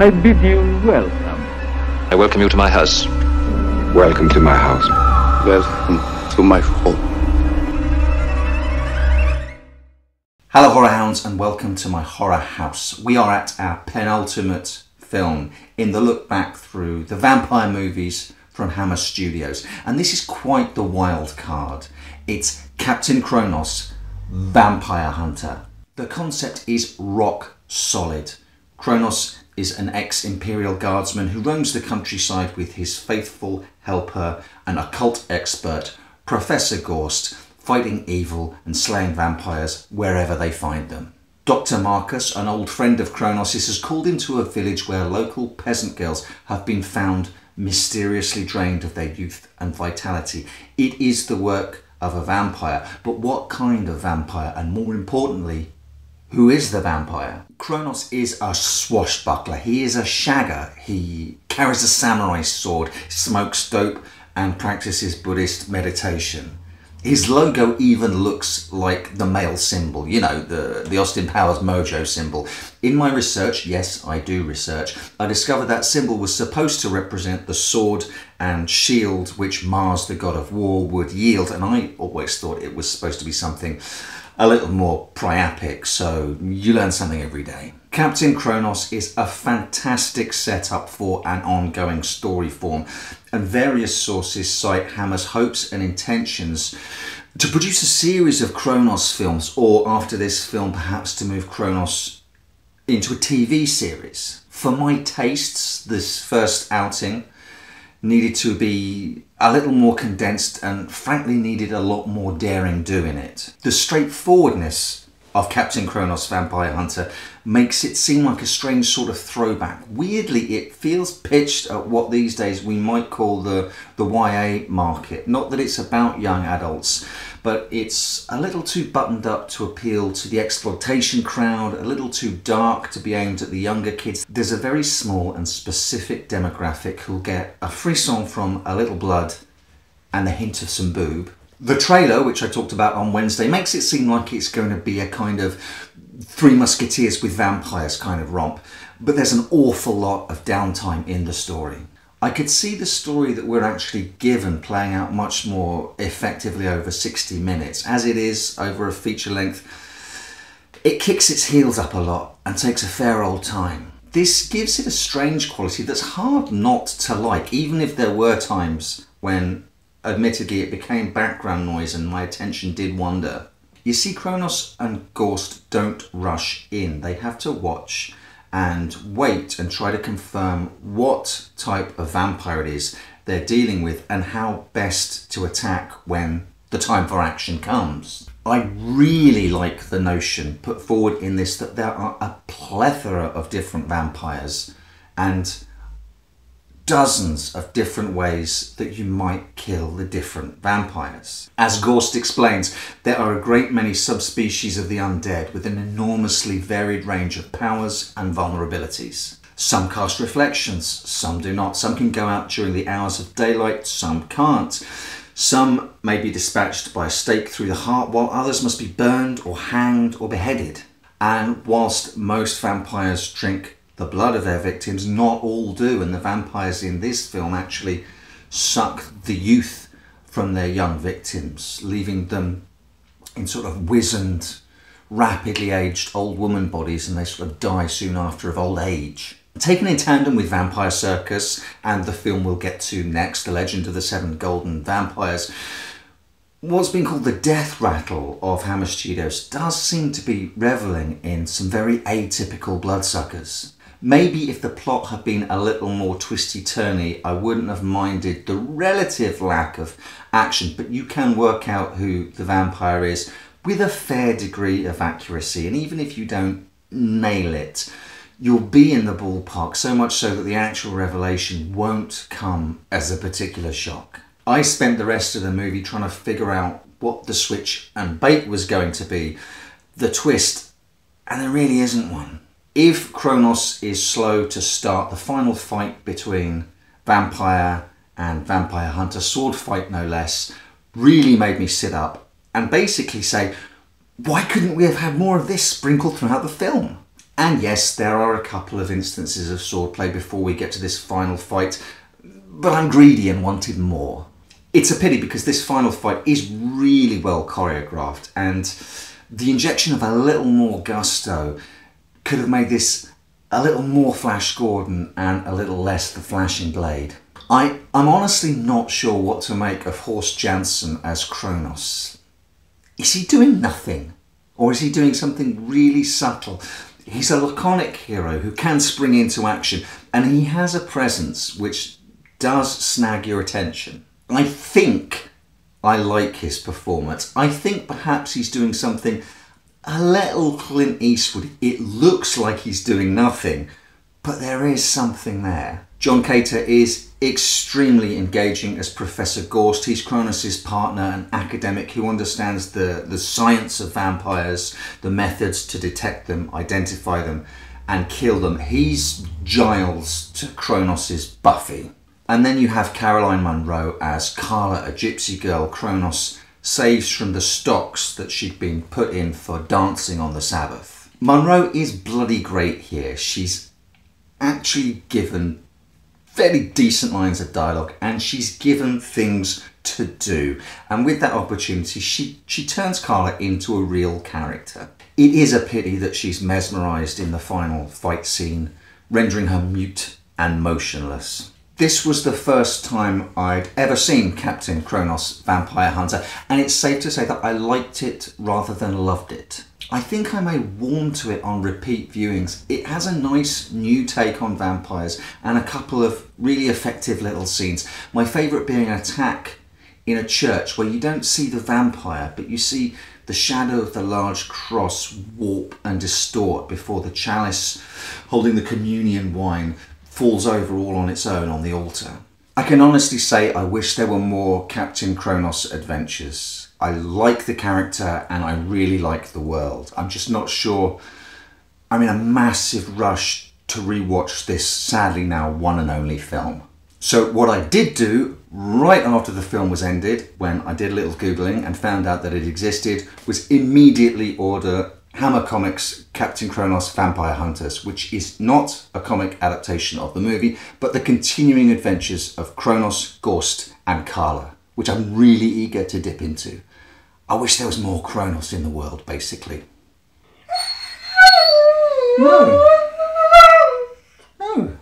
I bid you welcome. I welcome you to my house. Welcome to my house. Welcome to my home. Hello horror hounds and welcome to my horror house. We are at our penultimate film in the look back through the vampire movies from Hammer Studios, and this is quite the wild card. It's Captain Kronos Vampire Hunter. The concept is rock solid. Kronos is an ex-Imperial Guardsman who roams the countryside with his faithful helper and occult expert, Professor Gorst, fighting evil and slaying vampires wherever they find them. Dr. Marcus, an old friend of Kronos, has called him to a village where local peasant girls have been found mysteriously drained of their youth and vitality. It is the work of a vampire, but what kind of vampire? And more importantly, who is the vampire? Kronos is a swashbuckler. He is a shagger. He carries a samurai sword, smokes dope, and practices Buddhist meditation. His logo even looks like the male symbol, you know, the Austin Powers Mojo symbol. In my research, yes, I do research, I discovered that symbol was supposed to represent the sword and shield which Mars, the god of war, would yield, and I always thought it was supposed to be something a little more priapic, so you learn something every day. Captain Kronos is a fantastic setup for an ongoing story form, and various sources cite Hammer's hopes and intentions to produce a series of Kronos films, or after this film perhaps to move Kronos into a TV series. For my tastes, this first outing needed to be a little more condensed and frankly needed a lot more daring do in it. The straightforwardness of Captain Kronos Vampire Hunter makes it seem like a strange sort of throwback. Weirdly, it feels pitched at what these days we might call the YA market. Not that it's about young adults, but it's a little too buttoned up to appeal to the exploitation crowd, a little too dark to be aimed at the younger kids. There's a very small and specific demographic who'll get a frisson from a little blood and a hint of some boob. The trailer, which I talked about on Wednesday, makes it seem like it's going to be a kind of Three Musketeers with vampires kind of romp, but there's an awful lot of downtime in the story. I could see the story that we're actually given playing out much more effectively over 60 minutes. As it is, over a feature length, it kicks its heels up a lot and takes a fair old time. This gives it a strange quality that's hard not to like, even if there were times when admittedly it became background noise and my attention did wander. You see, Kronos and Gorst don't rush in. They have to watch and wait and try to confirm what type of vampire it is they're dealing with and how best to attack when the time for action comes. I really like the notion put forward in this that there are a plethora of different vampires and dozens of different ways that you might kill the different vampires. As Gorst explains, there are a great many subspecies of the undead with an enormously varied range of powers and vulnerabilities. Some cast reflections, some do not. Some can go out during the hours of daylight, some can't. Some may be dispatched by a stake through the heart, while others must be burned or hanged or beheaded. And whilst most vampires drink the blood of their victims, not all do, and the vampires in this film actually suck the youth from their young victims, leaving them in sort of wizened, rapidly aged old woman bodies, and they sort of die soon after of old age. Taken in tandem with Vampire Circus and the film we'll get to next, The Legend of the Seven Golden Vampires, what's been called the death rattle of Hammer Studios does seem to be revelling in some very atypical bloodsuckers. Maybe if the plot had been a little more twisty-turny, I wouldn't have minded the relative lack of action, but you can work out who the vampire is with a fair degree of accuracy, and even if you don't nail it, you'll be in the ballpark, so much so that the actual revelation won't come as a particular shock. I spent the rest of the movie trying to figure out what the switch and bait was going to be, the twist, and there really isn't one. If Kronos is slow to start, the final fight between Vampire and Vampire Hunter, sword fight no less, really made me sit up and basically say, why couldn't we have had more of this sprinkled throughout the film? And yes, there are a couple of instances of swordplay before we get to this final fight, but I'm greedy and wanted more. It's a pity because this final fight is really well choreographed, and the injection of a little more gusto could have made this a little more Flash Gordon and a little less the Flashing Blade. I'm honestly not sure what to make of Horst Janssen as Kronos. Is he doing nothing? Or is he doing something really subtle? He's a laconic hero who can spring into action, and he has a presence which does snag your attention. I think I like his performance. I think perhaps he's doing something a little Clint Eastwood. It looks like he's doing nothing, but there is something there. John Cater is extremely engaging as Professor Gorst. He's Kronos' partner and academic who understands the science of vampires, the methods to detect them, identify them, and kill them. He's Giles to Kronos' Buffy. And then you have Caroline Munro as Carla, a gypsy girl Kronos saves from the stocks that she'd been put in for dancing on the Sabbath. Munro is bloody great here. She's actually given fairly decent lines of dialogue, and she's given things to do. And with that opportunity, she turns Carla into a real character. It is a pity that she's mesmerised in the final fight scene, rendering her mute and motionless. This was the first time I'd ever seen Captain Kronos Vampire Hunter, and it's safe to say that I liked it rather than loved it. I think I may warm to it on repeat viewings. It has a nice new take on vampires and a couple of really effective little scenes. My favourite being an attack in a church where you don't see the vampire, but you see the shadow of the large cross warp and distort before the chalice holding the communion wine falls over all on its own on the altar. I can honestly say I wish there were more Captain Kronos adventures. I like the character and I really like the world. I'm just not sure I'm in a massive rush to rewatch this sadly now one and only film. So what I did do right after the film was ended, when I did a little Googling and found out that it existed, was immediately order Hammer Comics' Captain Kronos Vampire Hunters, which is not a comic adaptation of the movie, but the continuing adventures of Kronos, Gorst and Carla, which I'm really eager to dip into. I wish there was more Kronos in the world, basically. No. No.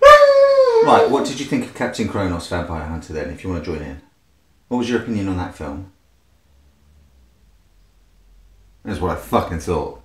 Right, what did you think of Captain Kronos Vampire Hunter then, if you want to join in? What was your opinion on that film? That's what I fucking thought.